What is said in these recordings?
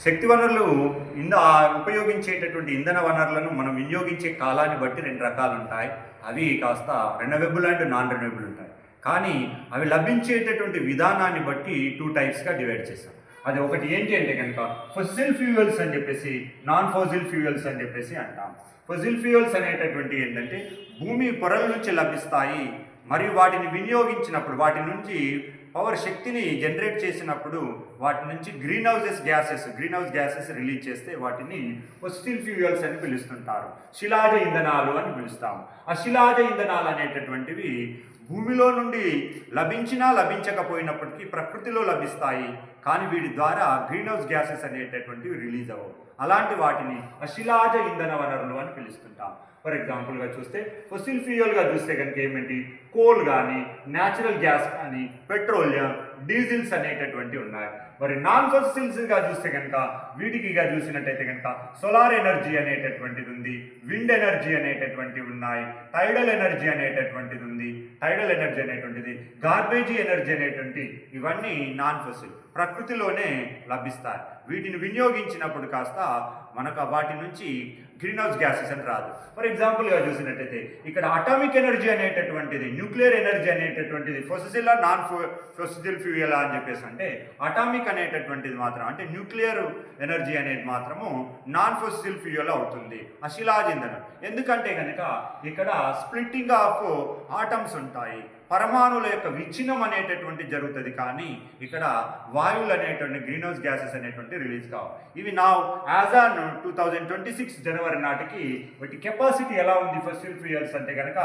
శక్తి వనరులు ఉపయోగించేటటువంటి ఇంధన వనరులను మనం వినియోగించే కాలాన్ని బట్టి రెండు రకాలు ఉంటాయి. అవి కాస్త రెన్యూవబుల్ అండ్ నాన్ రెన్యూవబుల్ ఉంటాయి. కానీ అవి లభించేటటువంటి విధానాన్ని బట్టి 2 టైప్స్గా డివైడ్ చేస్తాం. అది ఒకటి ఏంటి అంటే కనుక ఫొసిల్ ఫ్యూయల్స్ అని చెప్పేసి, నాన్ ఫొసిల్ ఫ్యూయల్స్ అని చెప్పేసి అంటాం. ఫొసిల్ ఫ్యూయల్స్ అనేటటువంటి ఏంటంటే భూమి పొరల నుంచి లభిస్తాయి మరియు వాటిని వినియోగించినప్పుడు వాటి నుంచి పవర్ శక్తిని జనరేట్ చేసినప్పుడు వాటి నుంచి గ్రీన్ హౌస్ గ్యాసెస్ రిలీజ్ చేస్తే వాటిని ఫొసిల్ ఫ్యూయల్స్ అని పిలుస్తుంటారు. శిలాజ ఇంధనాలు అని పిలుస్తాము. ఆ శిలాజ ఇంధనాలు అనేటటువంటివి భూమిలో నుండి లభించినా లభించకపోయినప్పటికీ ప్రకృతిలో లభిస్తాయి, కానీ వీటి ద్వారా గ్రీన్ హౌస్ గ్యాసెస్ అనేటటువంటివి రిలీజ్ అవ్వవు. అలాంటి వాటిని అశిలాజ ఇంధన వనరులు అని పిలుస్తుంటాం. ఫర్ ఎగ్జాంపుల్గా చూస్తే ఫొసిల్ ఫ్యూయల్గా చూస్తే కనుక ఏమిటి, కోల్ కానీ, న్యాచురల్ గ్యాస్ కానీ, పెట్రోలియం, డీజిల్స్ అనేటటువంటి ఉన్నాయి. మరి నాన్ ఫొసిల్స్గా చూస్తే కనుక వీటికిగా చూసినట్టయితే కనుక సోలార్ ఎనర్జీ అనేటటువంటిది ఉంది, విండ్ ఎనర్జీ అనేటటువంటివి ఉన్నాయి, టైడల్ ఎనర్జీ అనేటువంటిది, గార్బేజీ ఎనర్జీ అనేటువంటి ఇవన్నీ నాన్ ఫొసిల్ ప్రకృతిలోనే లభిస్తాయి. వీటిని వినియోగించినప్పుడు కాస్త మనకు వాటి నుంచి గ్రీన్ హౌస్ గ్యాసెస్ అని రాదు. ఫర్ ఎగ్జాంపుల్గా చూసినట్టయితే ఇక్కడ అటామిక్ ఎనర్జీ అనేటటువంటిది, న్యూక్లియర్ ఎనర్జీ అనేటటువంటిది ఫొసిల్ నాన్ ఫొసిల్ ఫ్యూయల్ అని చెప్పేసి అంటే అటామిక్ అనేటటువంటిది మాత్రం అంటే న్యూక్లియర్ ఎనర్జీ అనేది మాత్రము నాన్ ఫొసిల్ ఫ్యూయల్ అవుతుంది, అశిలాజ ఇంధనం. ఎందుకంటే కనుక ఇక్కడ స్ప్లిట్టింగ్ ఆఫ్ ఆటమ్స్ ఉంటాయి, పరమాణువుల యొక్క విచ్ఛిన్నం అనేటటువంటి జరుగుతుంది, కానీ ఇక్కడ వాయువులు అనేటువంటి గ్రీన్ హౌస్ గ్యాసెస్ అనేటువంటి రిలీజ్ కావు. ఇవి నా యాజ్ ఆన్ 2026 జనవరి నాటికి వీటి కెపాసిటీ ఎలా ఉంది ఫొసిల్ ఫ్యూయల్స్ అంటే కనుక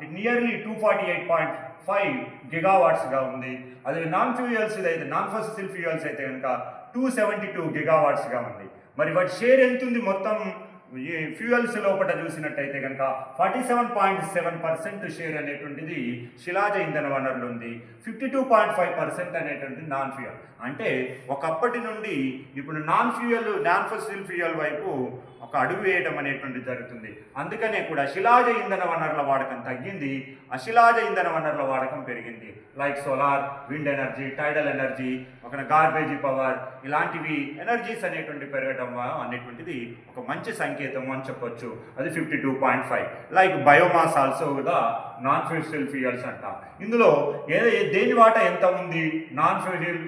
ఇట్ నియర్లీ 248.5 గిగావాట్స్గా ఉంది. అదే నాన్ ఫొసిల్ ఫ్యూయల్స్ అయితే కనుక 272 గిగావాట్స్గా ఉంది. మరి వాటి షేర్ ఎంత ఉంది మొత్తం ఈ ఫ్యూయల్స్ లోపల చూసినట్టయితే కనుక 47.7% షేర్ అనేటువంటిది శిలాజ ఇంధన వనరులు ఉంది, 52.5% అనేటువంటిది నాన్ ఫ్యూయల్. అంటే ఒకప్పటి నుండి ఇప్పుడు నాన్ ఫొసిల్ ఫ్యూయల్ వైపు ఒక అడుగు వేయడం అనేటువంటి జరుగుతుంది. అందుకనే కూడా శిలాజ ఇంధన వనరుల వాడకం తగ్గింది, అశిలాజ ఇంధన వనరుల వాడకం పెరిగింది. Like solar, wind energy, టైడల్ energy, ఒక గార్బేజీ పవర్, ఇలాంటివి ఎనర్జీస్ అనేటువంటి పెరగడం అనేటువంటిది ఒక మంచి సంకేతం అని చెప్పొచ్చు. అది 52.5. లైక్ బయోమాస్ ఆల్సో కూడా నాన్ ఫొసిల్ ఫ్యూయల్స్ అంటాం. ఇందులో దేని వాటా ఎంత ఉంది నాన్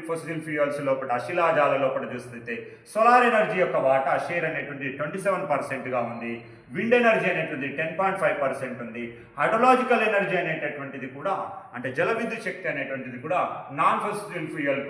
ఫొసిల్ ఫ్యూయల్స్ లోపల, అశిలాజాల లోపల చూస్తే సోలార్ ఎనర్జీ యొక్క వాటా షేర్ అనేటువంటి 27%గా ఉంది, విండ్ ఎనర్జీ అనేటువంటిది 10.5% ఉంది, హైడ్రోలాజికల్ ఎనర్జీ అనేటటువంటిది కూడా అంటే జల విద్యుత్ శక్తి అనేటువంటిది కూడా నాన్ ఫొసిల్ ఫ్యూయల్